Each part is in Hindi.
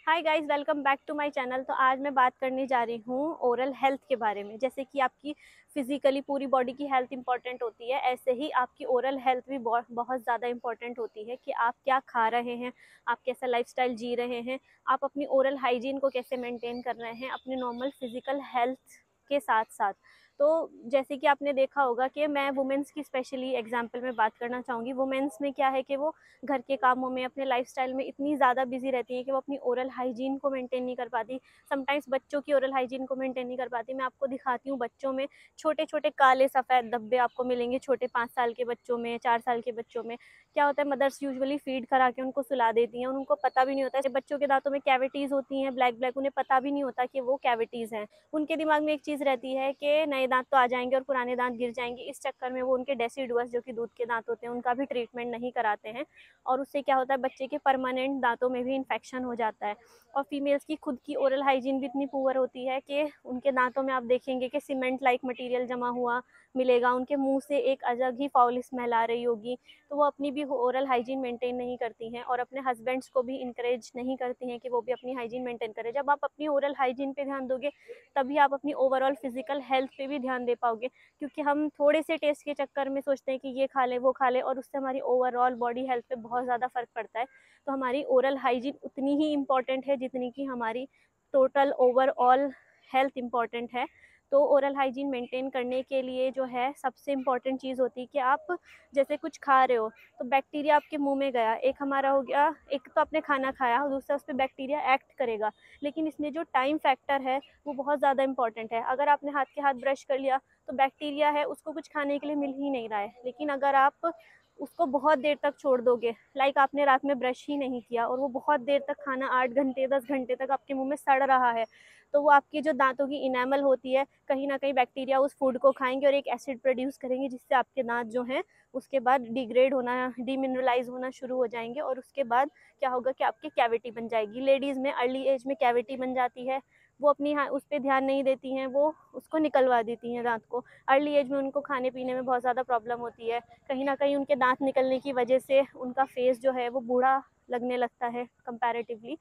Hi guys, welcome back to my channel. तो आज मैं बात करने जा रही हूँ ओरल हेल्थ के बारे में। जैसे कि आपकी फिजिकली पूरी बॉडी की हेल्थ इंपॉर्टेंट होती है, ऐसे ही आपकी ओरल हेल्थ भी बहुत बहुत ज़्यादा इंपॉर्टेंट होती है कि आप क्या खा रहे हैं, आप कैसा लाइफस्टाइल जी रहे हैं, आप अपनी ओरल हाइजीन को कैसे मेंटेन कर रहे हैं अपने नॉर्मल फिजिकल हेल्थ के साथ साथ। तो जैसे कि आपने देखा होगा कि मैं वुमेंस की स्पेशली एग्जांपल में बात करना चाहूँगी। वुमेंस में क्या है कि वो घर के कामों में, अपने लाइफस्टाइल में इतनी ज़्यादा बिजी रहती हैं कि वो अपनी ओरल हाइजीन को मेंटेन नहीं कर पाती। समटाइम्स बच्चों की ओरल हाइजीन को मेंटेन नहीं कर पाती। मैं आपको दिखाती हूँ, बच्चों में छोटे छोटे काले सफ़ेद धब्बे आपको मिलेंगे। छोटे 5 साल के बच्चों में, 4 साल के बच्चों में क्या होता है, मदर्स यूजुअली फीड करा के उनको सुला देती हैं और उनको पता भी नहीं होता है। बच्चों के दांतों में कैविटीज़ होती हैं ब्लैक ब्लैक, उन्हें पता भी नहीं होता कि वो कैविटीज़ हैं। उनके दिमाग में एक चीज़ रहती है कि नए दांत तो आ जाएंगे और पुराने दांत गिर जाएंगे। इस चक्कर में वो उनके डेसिडुअस जो कि दूध के दांत होते हैं उनका भी ट्रीटमेंट नहीं कराते हैं और उससे क्या होता है, बच्चे के परमानेंट दांतों में भी इन्फेक्शन हो जाता है। और फीमेल्स की खुद की ओरल हाइजीन भी इतनी पुअर होती है कि उनके दांतों में आप देखेंगे कि सीमेंट लाइक मटेरियल जमा हुआ मिलेगा, उनके मुंह से एक अलग ही फाउल स्मेल आ रही होगी। तो वो अपनी भी ओरल हाइजीन मेंटेन नहीं करती हैं और अपने हस्बैंड्स को भी इंकरेज नहीं करती हैं कि वो भी अपनी हाइजीन मेंटेन करें। जब आप अपनी ओरल हाइजीन पे ध्यान दोगे तभी आप अपनी ओवरऑल फिजिकल हेल्थ पे भी ध्यान दे पाओगे। क्योंकि हम थोड़े से टेस्ट के चक्कर में सोचते हैं कि ये खा लें वो खा लें और उससे हमारी ओवरऑल बॉडी हेल्थ पे बहुत ज़्यादा फ़र्क पड़ता है। तो हमारी ओरल हाइजीन उतनी ही इम्पॉर्टेंट है जितनी कि हमारी टोटल ओवरऑल हेल्थ इम्पॉर्टेंट है। तो ओरल हाइजीन मेंटेन करने के लिए जो है सबसे इम्पॉर्टेंट चीज़ होती है कि आप जैसे कुछ खा रहे हो तो बैक्टीरिया आपके मुंह में गया, एक हमारा हो गया, एक तो आपने खाना खाया और दूसरा उस पर बैक्टीरिया एक्ट करेगा। लेकिन इसमें जो टाइम फैक्टर है वो बहुत ज़्यादा इंपॉर्टेंट है। अगर आपने हाथ के हाथ ब्रश कर लिया तो बैक्टीरिया है उसको कुछ खाने के लिए मिल ही नहीं रहा है। लेकिन अगर आप उसको बहुत देर तक छोड़ दोगे, लाइक आपने रात में ब्रश ही नहीं किया और वो बहुत देर तक खाना 8 घंटे 10 घंटे तक आपके मुंह में सड़ रहा है, तो वो आपकी जो दांतों की इनेमल होती है, कहीं ना कहीं बैक्टीरिया उस फूड को खाएंगे और एक एसिड प्रोड्यूस करेंगे जिससे आपके दांत जो हैं उसके बाद डिग्रेड होना, डिमिनरलाइज होना शुरू हो जाएंगे। और उसके बाद क्या होगा कि आपकी कैविटी बन जाएगी। लेडीज़ में अर्ली एज में कैविटी बन जाती है, वो अपनी उस पर ध्यान नहीं देती हैं, वो उसको निकलवा देती हैं दांत को। अर्ली एज में उनको खाने पीने में बहुत ज़्यादा प्रॉब्लम होती है। कहीं ना कहीं उनके दांत निकलने की वजह से उनका फेस जो है वो बूढ़ा लगने लगता है कंपैरेटिवली।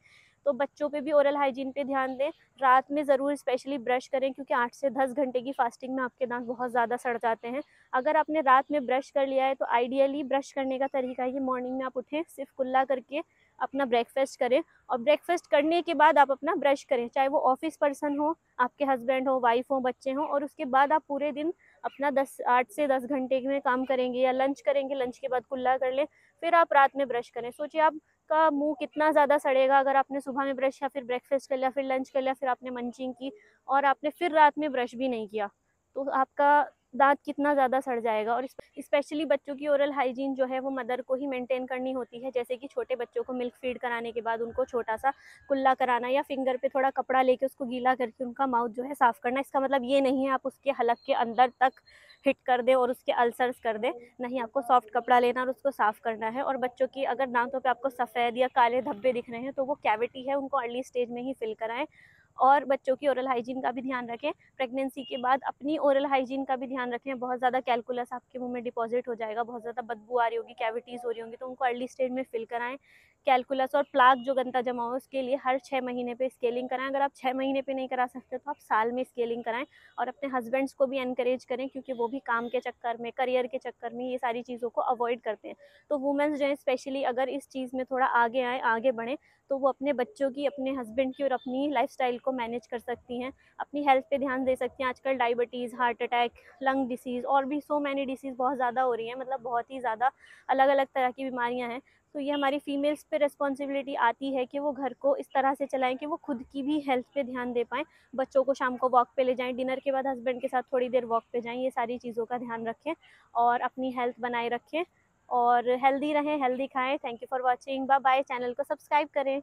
तो बच्चों पे भी ओरल हाइजीन पे ध्यान दें। रात में ज़रूर स्पेशली ब्रश करें क्योंकि 8 से 10 घंटे की फास्टिंग में आपके दांत बहुत ज़्यादा सड़ जाते हैं। अगर आपने रात में ब्रश कर लिया है तो आइडियली ब्रश करने का तरीका है कि मॉर्निंग में आप उठें, सिर्फ कुल्ला करके अपना ब्रेकफास्ट करें और ब्रेकफास्ट करने के बाद आप अपना ब्रश करें, चाहे वो ऑफिस पर्सन हो, आपके हस्बैंड हो, वाइफ हो, बच्चे हों। और उसके बाद आप पूरे दिन अपना 8 से 10 घंटे में काम करेंगे या लंच करेंगे, लंच के बाद कुल्ला कर लें, फिर आप रात में ब्रश करें। सोचिए आपका मुंह कितना ज़्यादा सड़ेगा अगर आपने सुबह में ब्रश या फिर ब्रेकफास्ट कर लिया, फिर लंच कर लिया, फिर आपने मंचिंग की और आपने फिर रात में ब्रश भी नहीं किया, तो आपका दांत कितना ज़्यादा सड़ जाएगा। और स्पेशली बच्चों की ओरल हाइजीन जो है वो मदर को ही मेंटेन करनी होती है। जैसे कि छोटे बच्चों को मिल्क फीड कराने के बाद उनको छोटा सा कुल्ला कराना या फिंगर पे थोड़ा कपड़ा लेके उसको गीला करके उनका माउथ जो है साफ़ करना। इसका मतलब ये नहीं है आप उसके हलक के अंदर तक हिट कर दें और उसके अल्सर्स कर दें, नहीं, आपको सॉफ्ट कपड़ा लेना और उसको साफ़ करना है। और बच्चों की अगर दांतों पे आपको सफ़ेद या काले धब्बे दिख रहे हैं तो वो कैविटी है, उनको अर्ली स्टेज में ही फिल कराएं। और बच्चों की ओरल हाइजीन का भी ध्यान रखें। प्रेगनेंसी के बाद अपनी ओरल हाइजीन का भी ध्यान रखें। बहुत ज़्यादा कैलकुलस आपके मुंह में डिपॉजिट हो जाएगा, बहुत ज़्यादा बदबू आ रही होगी, कैविटीज़ हो रही होंगी, तो उनको अर्ली स्टेज में फिल कराएं। कैलकुलस और प्लाक जो गंदा जमा हो उसके लिए हर 6 महीने पे स्केलिंग कराएं। अगर आप 6 महीने पे नहीं करा सकते तो आप साल में स्केलिंग कराएं। और अपने हस्बैंड्स को भी एनकरेज करें क्योंकि वो भी काम के चक्कर में, करियर के चक्कर में ये सारी चीज़ों को अवॉइड करते हैं। तो वुमेन्स जो है स्पेशली अगर इस चीज़ में थोड़ा आगे आए, आगे बढ़ें, तो वो अपने बच्चों की, अपने हस्बैंड की और अपनी लाइफस्टाइल को मैनेज कर सकती हैं, अपनी हेल्थ पे ध्यान दे सकती हैं। आजकल diabetes, heart attack, lung disease और भी सो मैनी डिसीज़ बहुत ज़्यादा हो रही हैं, मतलब बहुत ही ज़्यादा अलग अलग तरह की बीमारियां हैं। तो ये हमारी फीमेल्स पे रिस्पॉन्सिबिलिटी आती है कि वो घर को इस तरह से चलाएं कि वो खुद की भी हेल्थ पे ध्यान दे पाएँ। बच्चों को शाम को वॉक पे ले जाएं, डिनर के बाद हस्बैंड के साथ थोड़ी देर वॉक पे जाएं, ये सारी चीज़ों का ध्यान रखें और अपनी हेल्थ बनाए रखें और हेल्दी रहें, हेल्दी खाएं। Thank you for watching, bye bye. Channel को सब्सक्राइब करें।